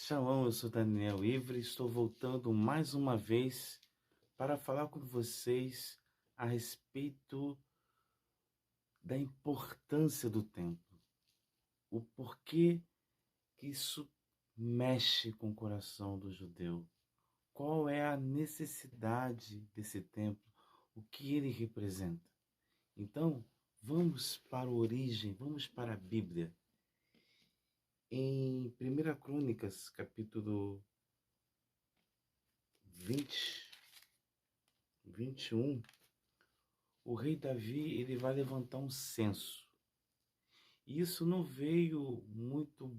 Shalom, eu sou Daniel Ivre, estou voltando mais uma vez para falar com vocês a respeito da importância do templo, o porquê que isso mexe com o coração do judeu, qual é a necessidade desse templo, o que ele representa. Então, vamos para a origem, vamos para a Bíblia. Em 1 Crônicas, capítulo 21, o rei Davi ele vai levantar um censo. E isso não veio muito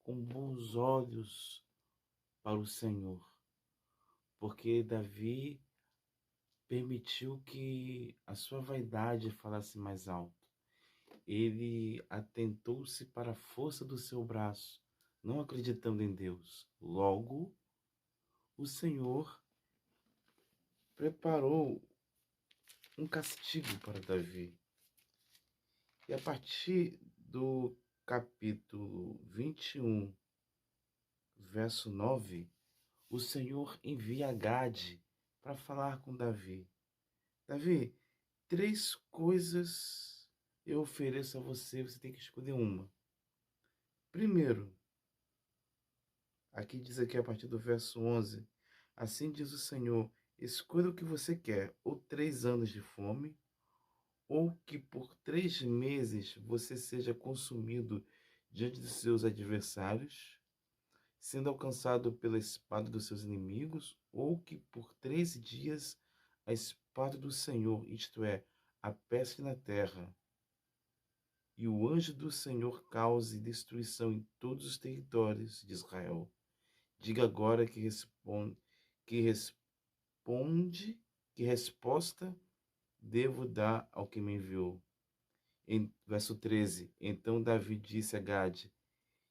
com bons olhos para o Senhor, porque Davi permitiu que a sua vaidade falasse mais alto. Ele atentou-se para a força do seu braço, não acreditando em Deus. Logo, o Senhor preparou um castigo para Davi. E a partir do capítulo 21, verso 9, o Senhor envia Gade para falar com Davi. Davi, 3 coisas eu ofereço a você, você tem que escolher uma. Primeiro, aqui diz aqui a partir do verso 11, assim diz o Senhor, escolha o que você quer, ou 3 anos de fome, ou que por 3 meses você seja consumido diante dos seus adversários, sendo alcançado pela espada dos seus inimigos, ou que por 13 dias a espada do Senhor, isto é, a peste na terra, e o anjo do Senhor cause destruição em todos os territórios de Israel. Diga agora que resposta devo dar ao que me enviou. Em verso 13, então Davi disse a Gade,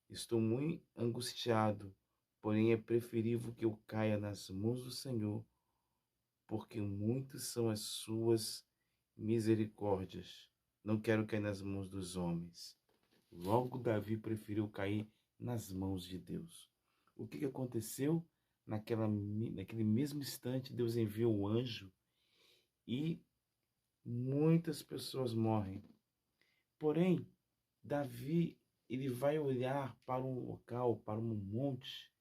estou muito angustiado, porém é preferível que eu caia nas mãos do Senhor, porque muitas são as suas misericórdias. Não quero cair nas mãos dos homens. Logo Davi preferiu cair nas mãos de Deus. O que aconteceu? Naquele mesmo instante, Deus enviou o anjo e muitas pessoas morrem. Porém, Davi ele vai olhar para um local, para um monte,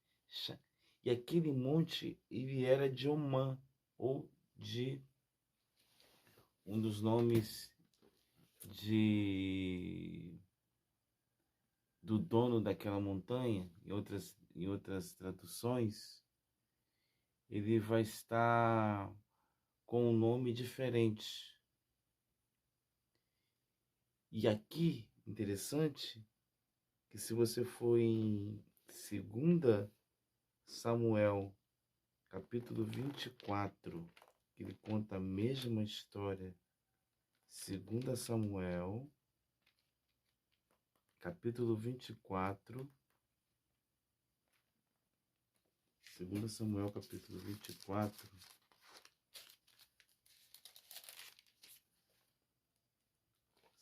e aquele monte ele era de Omã, ou de um dos nomes do dono daquela montanha, em outras traduções, ele vai estar com um nome diferente. E aqui, interessante, que se você for em 2 Samuel, capítulo 24, que ele conta a mesma história. 2 Samuel, capítulo 24. 2 Samuel, capítulo 24.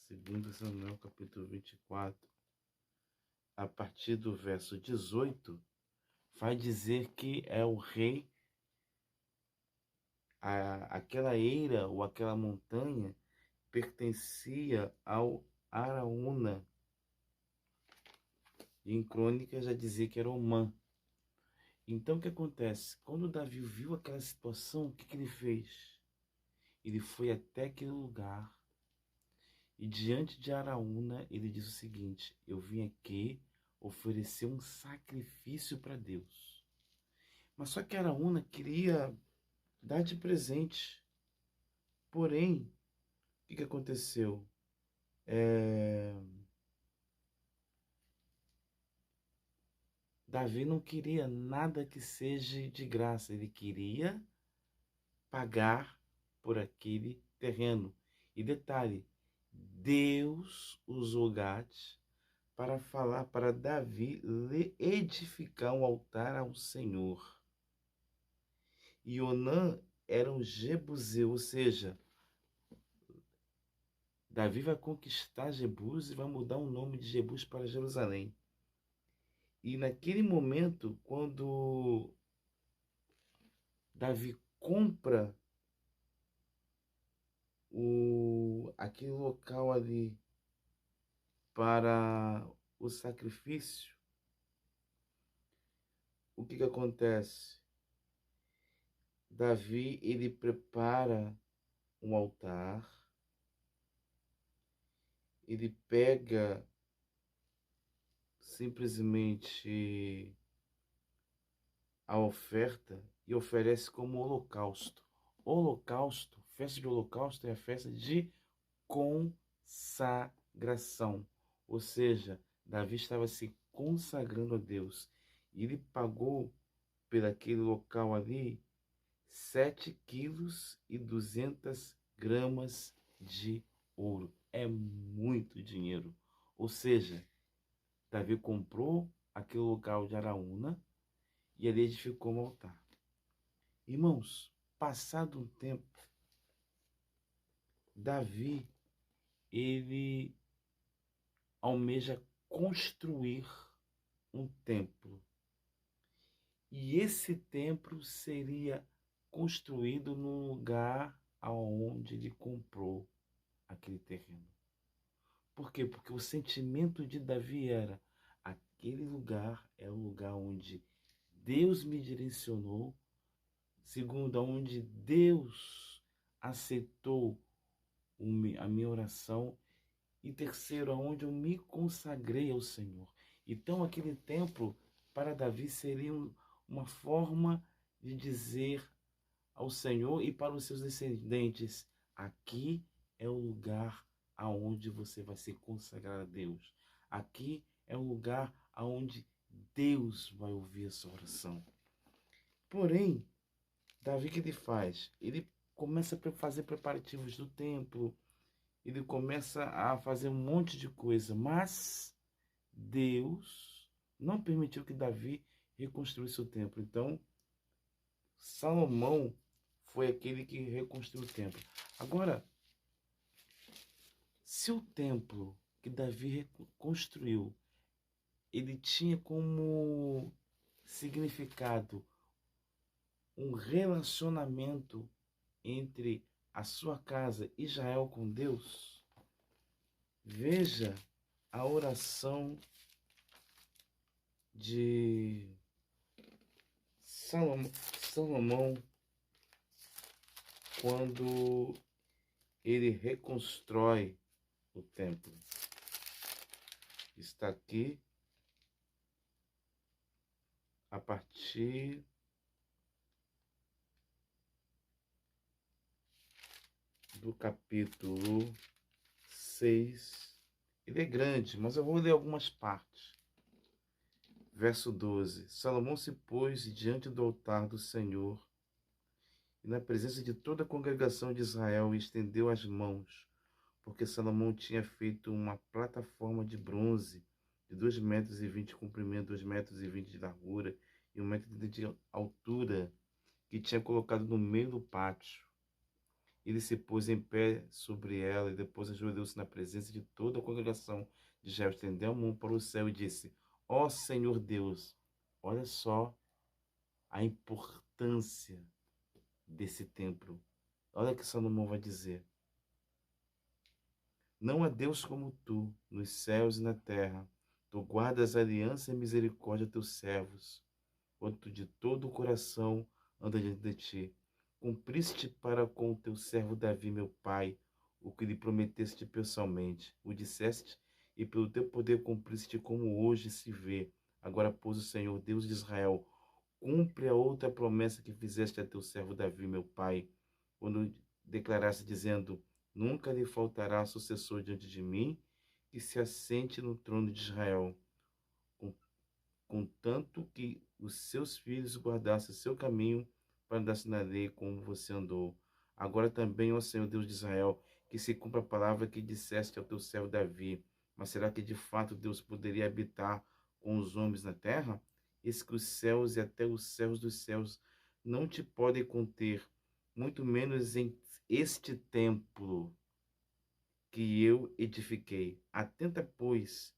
Segundo Samuel, capítulo 24, a partir do verso 18, vai dizer que é o rei, aquela eira ou aquela montanha pertencia ao Araúna. E em Crônicas já dizia que era Omã. Então o que acontece? Quando Davi viu aquela situação, o que ele fez? Ele foi até aquele lugar e diante de Araúna ele disse o seguinte, eu vim aqui oferecer um sacrifício para Deus. Mas só que Araúna queria dar de presente. Porém, o que aconteceu? Davi não queria nada que seja de graça. Ele queria pagar por aquele terreno. E detalhe, Deus usou Gade para falar para Davi edificar um altar ao Senhor. E Onã era um jebuseu, ou seja, Davi vai conquistar Jebus e vai mudar o nome de Jebus para Jerusalém. E naquele momento, quando Davi compra aquele local ali para o sacrifício, o que acontece? Davi, ele prepara um altar, ele pega simplesmente a oferta e oferece como holocausto. Holocausto, festa de holocausto é a festa de consagração. Ou seja, Davi estava se consagrando a Deus. E ele pagou por aquele local ali 7,2 kg de ouro. É muito dinheiro. Ou seja, Davi comprou aquele local de Araúna e ali edificou um altar. Irmãos, passado um tempo, Davi, ele almeja construir um templo. E esse templo seria construído no lugar aonde ele comprou aquele terreno. Por quê? Porque o sentimento de Davi era: aquele lugar é o lugar onde Deus me direcionou, segundo, onde Deus aceitou a minha oração, e terceiro, onde eu me consagrei ao Senhor. Então, aquele templo para Davi seria uma forma de dizer ao Senhor e para os seus descendentes: aqui é o lugar aonde você vai se consagrar a Deus. Aqui é o lugar aonde Deus vai ouvir a sua oração. Porém, Davi, o que ele faz? Ele começa a fazer preparativos do templo, ele começa a fazer um monte de coisa, mas Deus não permitiu que Davi reconstruísse o templo. Então, Salomão foi aquele que reconstruiu o templo. Agora, se o templo que Davi reconstruiu, ele tinha como significado um relacionamento entre a sua casa, Israel, com Deus, veja a oração de Salomão quando ele reconstrói o templo. Está aqui a partir do capítulo 6. Ele é grande, mas eu vou ler algumas partes. Verso 12. Salomão se pôs diante do altar do Senhor e na presença de toda a congregação de Israel e estendeu as mãos, porque Salomão tinha feito uma plataforma de bronze de 2,20 metros de comprimento, 2,20 metros de largura e 1,30 metro de altura, que tinha colocado no meio do pátio. Ele se pôs em pé sobre ela e depois ajoelhou-se na presença de toda a congregação de Israel, estendeu a mão para o céu e disse: ó Senhor Deus. Olha só a importância desse templo. Olha o que Salomão vai dizer: não há Deus como tu, nos céus e na terra. Tu guardas aliança e misericórdia a teus servos, quanto de todo o coração anda diante de ti. Cumpriste para com o teu servo Davi, meu pai, o que lhe prometeste pessoalmente. O disseste, e pelo teu poder cumpriste como hoje se vê. Agora, pois, o Senhor, Deus de Israel, cumpre a outra promessa que fizeste a teu servo Davi, meu pai, quando declaraste dizendo: nunca lhe faltará sucessor diante de mim, que se assente no trono de Israel, contanto que os seus filhos guardassem o seu caminho para andar na lei como você andou. Agora também, ó Senhor Deus de Israel, que se cumpra a palavra que disseste ao teu servo Davi. Mas será que de fato Deus poderia habitar com os homens na terra? Eis que os céus e até os céus dos céus não te podem conter, muito menos em este templo que eu edifiquei. Atenta, pois,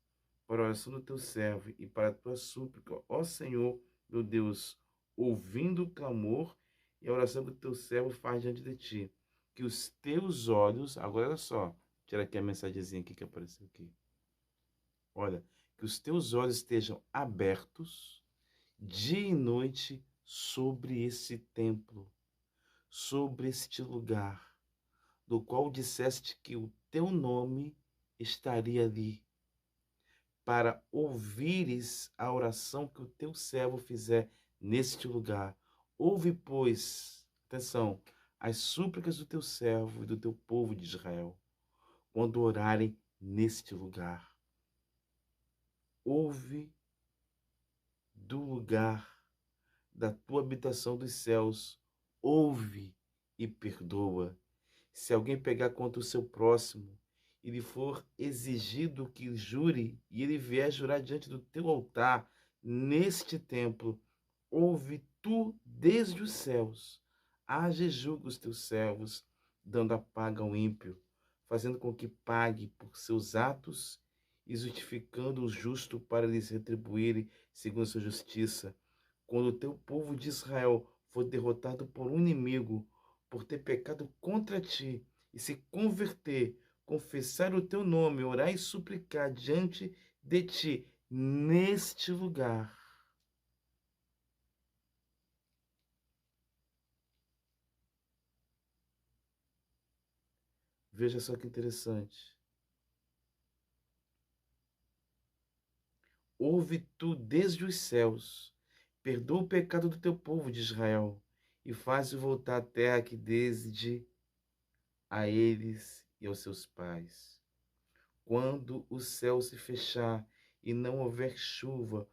para a oração do teu servo e para a tua súplica, ó Senhor, meu Deus, ouvindo o clamor e a oração que o teu servo faz diante de ti. Que os teus olhos, agora olha só, tira aqui a mensagenzinha aqui que apareceu aqui. Olha, que os teus olhos estejam abertos dia e noite sobre esse templo, sobre este lugar, do qual disseste que o teu nome estaria ali, para ouvires a oração que o teu servo fizer neste lugar. Ouve, pois, atenção, as súplicas do teu servo e do teu povo de Israel, quando orarem neste lugar. Ouve do lugar da tua habitação dos céus, ouve e perdoa. Se alguém pegar contra o seu próximo e lhe for exigido que jure, e ele vier jurar diante do teu altar, neste templo, ouve tu desde os céus, age e julga os teus servos, dando a paga ao ímpio, fazendo com que pague por seus atos e justificando o justo para lhes retribuírem segundo a sua justiça. Quando o teu povo de Israel for derrotado por um inimigo, por ter pecado contra ti, e se converter, confessar o teu nome, orar e suplicar diante de ti, neste lugar. Veja só que interessante. Ouve tu desde os céus, perdoa o pecado do teu povo de Israel, e faz-o voltar à terra que desde a eles e aos seus pais. Quando o céu se fechar e não houver chuva,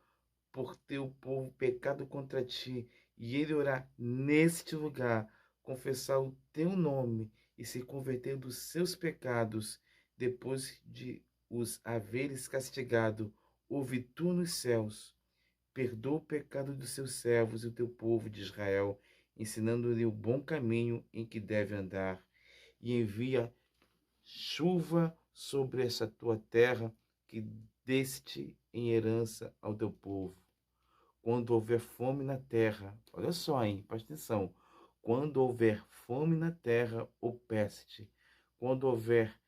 por teu povo pecado contra ti, e ele orar neste lugar, confessar o teu nome e se converter dos seus pecados, depois de os haveres castigado, ouve tu nos céus, perdoa o pecado dos seus servos e o teu povo de Israel, ensinando-lhe o bom caminho em que deve andar, e envia chuva sobre essa tua terra que deste em herança ao teu povo. Quando houver fome na terra, olha só, hein? Presta atenção. Quando houver fome na terra ou peste, quando houver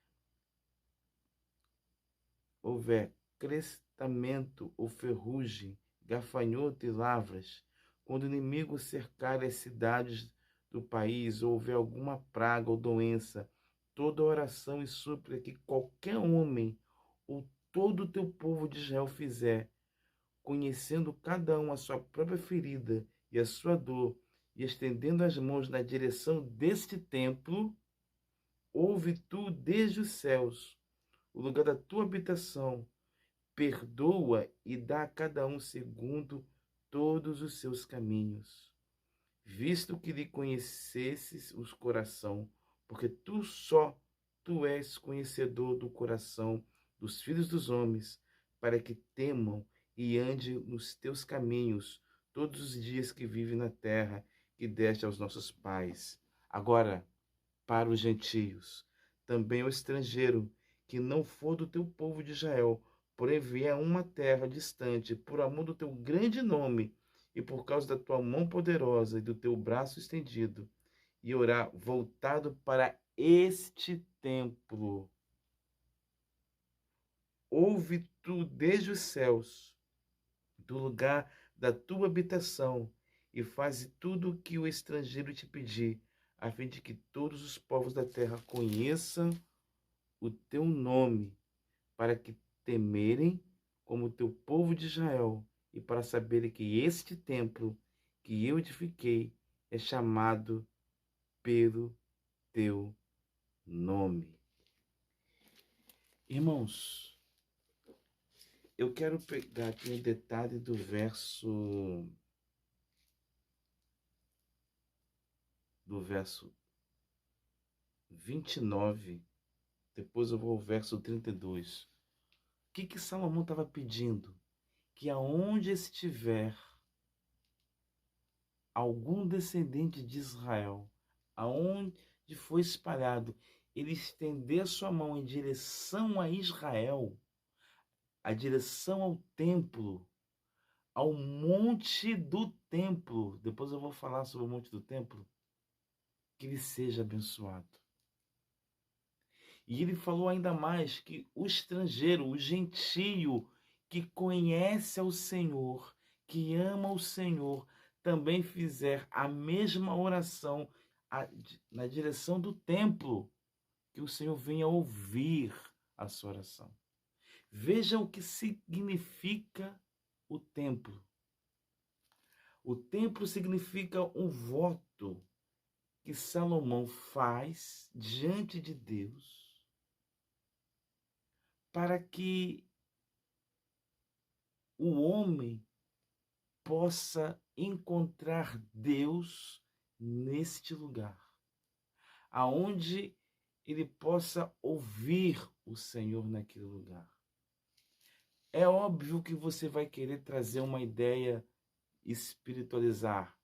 crestamento ou ferrugem, gafanhoto e lavras, quando o inimigo cercar as cidades do país, ou houver alguma praga ou doença, toda oração e súplica que qualquer homem ou todo o teu povo de Israel fizer, conhecendo cada um a sua própria ferida e a sua dor, e estendendo as mãos na direção deste templo, ouve tu desde os céus, o lugar da tua habitação, perdoa e dá a cada um segundo todos os seus caminhos. Visto que lhe conhecesses os coração, porque tu és conhecedor do coração dos filhos dos homens, para que temam e ande nos teus caminhos todos os dias que vive na terra que deste aos nossos pais. Agora, para os gentios, também o estrangeiro, que não for do teu povo de Israel, porém vier a uma terra distante, por amor do teu grande nome, e por causa da tua mão poderosa e do teu braço estendido, e orar voltado para este templo. Ouve tu desde os céus, do lugar da tua habitação, e faze tudo o que o estrangeiro te pedir, a fim de que todos os povos da terra conheçam o teu nome, para que temerem como o teu povo de Israel, e para saberem que este templo que eu edifiquei é chamado pelo teu nome. Irmãos, eu quero pegar aqui um detalhe do verso 29, depois eu vou ao verso 32. O que Salomão estava pedindo? Que aonde estiver algum descendente de Israel, aonde foi espalhado, ele estender a sua mão em direção a Israel, a direção ao templo, ao monte do templo. Depois eu vou falar sobre o monte do templo. Que ele seja abençoado. E ele falou ainda mais que o estrangeiro, o gentio, que conhece ao Senhor, que ama o Senhor, também fizer a mesma oração na direção do templo, que o Senhor venha ouvir a sua oração. Veja o que significa o templo. O templo significa um voto que Salomão faz diante de Deus para que o homem possa encontrar Deus neste lugar, aonde ele possa ouvir o Senhor naquele lugar. É óbvio que você vai querer trazer uma ideia espiritualizar,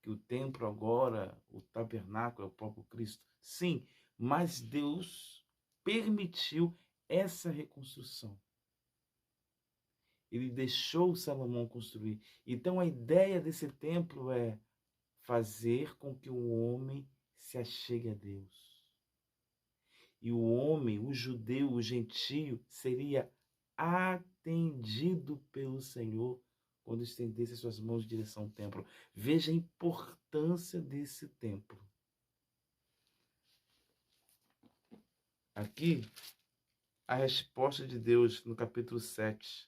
que o templo agora, o tabernáculo é o próprio Cristo. Sim, mas Deus permitiu essa reconstrução. Ele deixou Salomão construir. Então a ideia desse templo é fazer com que o homem se achegue a Deus. E o homem, o judeu, o gentio, seria atendido pelo Senhor quando estendesse suas mãos em direção ao templo. Veja a importância desse templo. Aqui, a resposta de Deus no capítulo 7.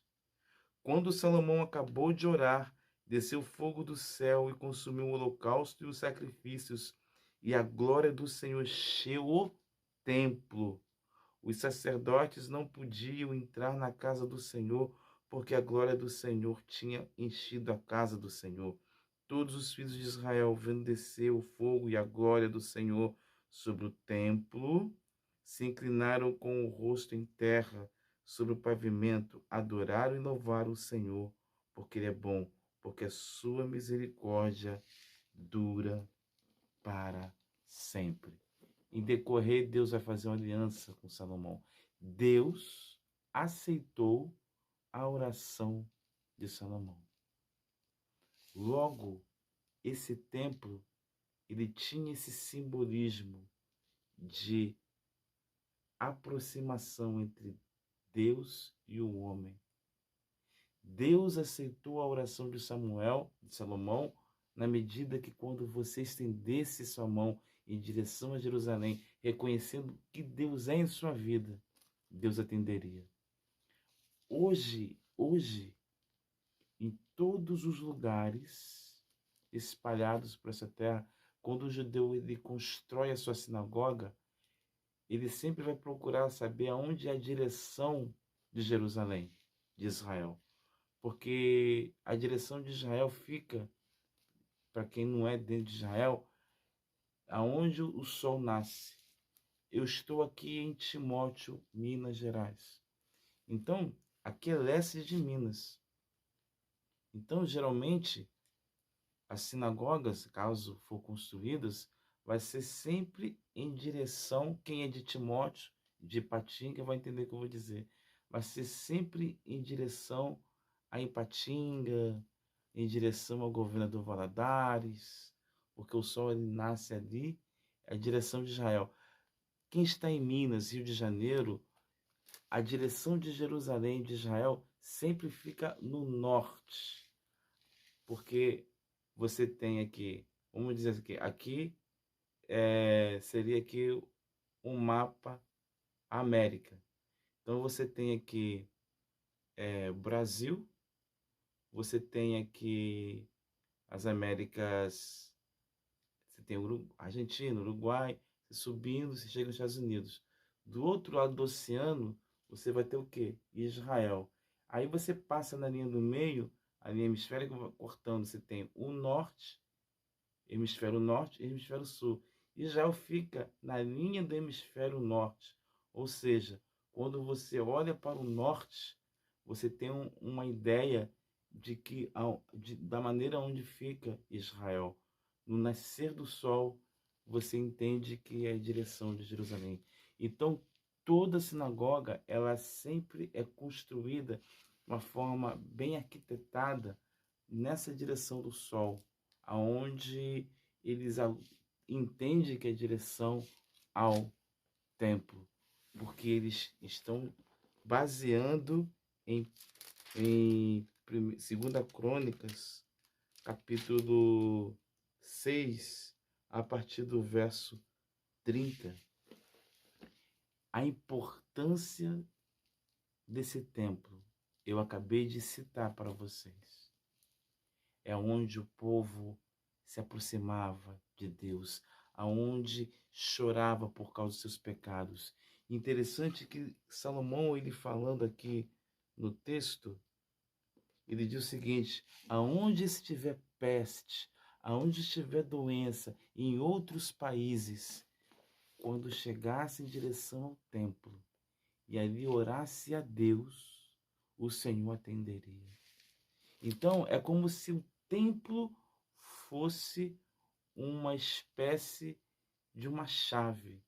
Quando Salomão acabou de orar, desceu fogo do céu e consumiu o holocausto e os sacrifícios, e a glória do Senhor encheu o templo. Os sacerdotes não podiam entrar na casa do Senhor, porque a glória do Senhor tinha enchido a casa do Senhor. Todos os filhos de Israel, vendo descer o fogo e a glória do Senhor sobre o templo, se inclinaram com o rosto em terra, sobre o pavimento, adoraram e louvaram o Senhor, porque Ele é bom, porque a sua misericórdia dura para sempre. Em decorrer, Deus vai fazer uma aliança com Salomão. Deus aceitou a oração de Salomão. Logo, esse templo, ele tinha esse simbolismo de aproximação entre Deus e o homem. Deus aceitou a oração de Salomão, na medida que quando você estendesse sua mão em direção a Jerusalém, reconhecendo que Deus é em sua vida, Deus atenderia. Hoje, em todos os lugares espalhados por essa terra, quando o judeu ele constrói a sua sinagoga, ele sempre vai procurar saber aonde é a direção de Jerusalém, de Israel. Porque a direção de Israel fica, para quem não é dentro de Israel, aonde o sol nasce. Eu estou aqui em Timóteo, Minas Gerais. Então, aqui é leste de Minas. Então, geralmente, as sinagogas, caso for construídas, vai ser sempre em direção, quem é de Timóteo, de Ipatinga, vai entender o que eu vou dizer. Vai ser sempre em direção a Ipatinga, em direção ao governador Valadares, porque o sol ele nasce ali, é a direção de Israel. Quem está em Minas, Rio de Janeiro, a direção de Jerusalém, de Israel, sempre fica no norte, porque você tem aqui, vamos dizer aqui seria aqui um mapa América. Então você tem aqui Brasil, você tem aqui as Américas, você tem Argentina, Uruguai, subindo, você chega nos Estados Unidos. Do outro lado do oceano, você vai ter o quê? Israel. Aí você passa na linha do meio, a linha hemisférica cortando, você tem o norte e hemisfério sul. Israel fica na linha do hemisfério norte. Ou seja, quando você olha para o norte, você tem uma ideia da maneira onde fica Israel. No nascer do sol, você entende que é a direção de Jerusalém. Então, toda sinagoga, ela sempre é construída de uma forma bem arquitetada nessa direção do sol, aonde eles entendem que é direção ao templo, porque eles estão baseando em 2 Crônicas, capítulo 6, a partir do verso 30. A importância desse templo, eu acabei de citar para vocês. É onde o povo se aproximava de Deus, aonde chorava por causa dos seus pecados. Interessante que Salomão, ele falando aqui no texto, ele diz o seguinte: aonde estiver peste, aonde estiver doença, em outros países, quando chegasse em direção ao templo e ali orasse a Deus, o Senhor atenderia. Então, é como se o templo fosse uma espécie de uma chave,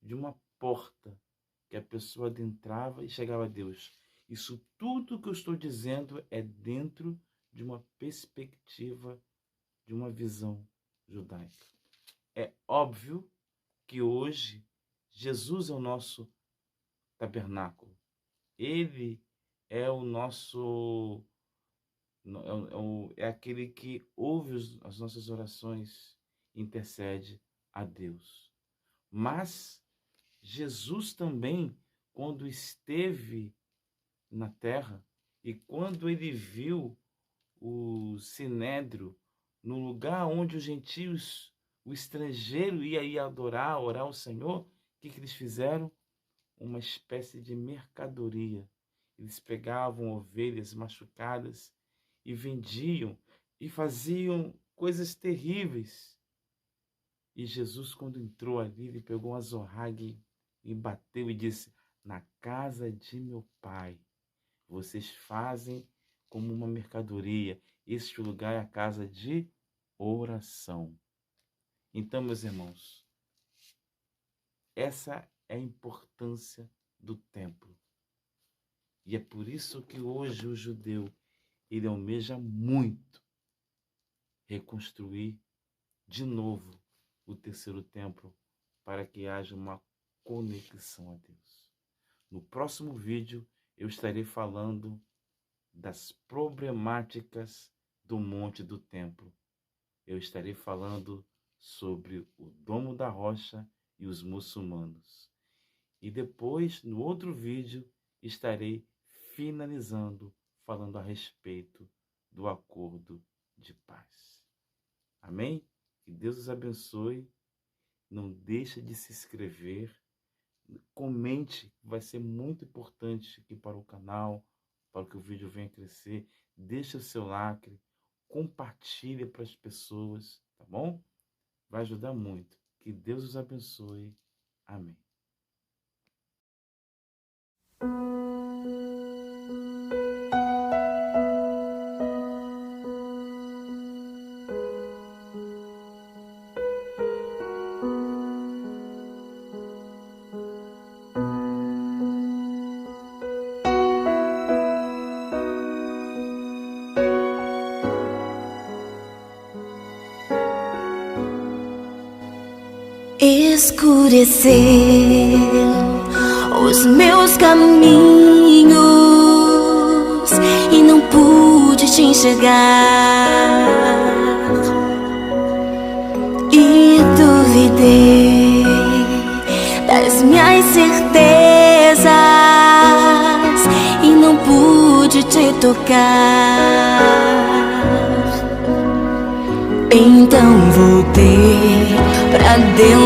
de uma porta, que a pessoa adentrava e chegava a Deus. Isso tudo que eu estou dizendo é dentro de uma perspectiva, de uma visão judaica. É óbvio que hoje Jesus é o nosso tabernáculo. Ele é o nosso... É aquele que ouve as nossas orações e intercede a Deus. Mas Jesus também, quando esteve na terra e quando ele viu o sinédrio, no lugar onde os gentios, o estrangeiro ia adorar, orar ao Senhor, o que eles fizeram? Uma espécie de mercadoria. Eles pegavam ovelhas machucadas e vendiam e faziam coisas terríveis. E Jesus, quando entrou ali, ele pegou um azorrague e bateu e disse: na casa de meu pai, vocês fazem como uma mercadoria. Este lugar é a casa de oração. Então, meus irmãos, essa é a importância do templo. E é por isso que hoje o judeu, ele almeja muito reconstruir de novo o terceiro templo para que haja uma conexão a Deus. No próximo vídeo eu estarei falando das problemáticas do Monte do Templo. Eu estarei falando sobre o Domo da Rocha e os muçulmanos. E depois, no outro vídeo, estarei finalizando falando a respeito do acordo de paz. Amém? Que Deus os abençoe. Não deixe de se inscrever. Comente, vai ser muito importante aqui para o canal, para que o vídeo venha crescer. Deixe o seu like, compartilhe para as pessoas, tá bom? Vai ajudar muito. Que Deus os abençoe. Amém. Escureceu os meus caminhos e não pude te enxergar, e duvidei das minhas certezas e não pude te tocar. Então voltei pra dentro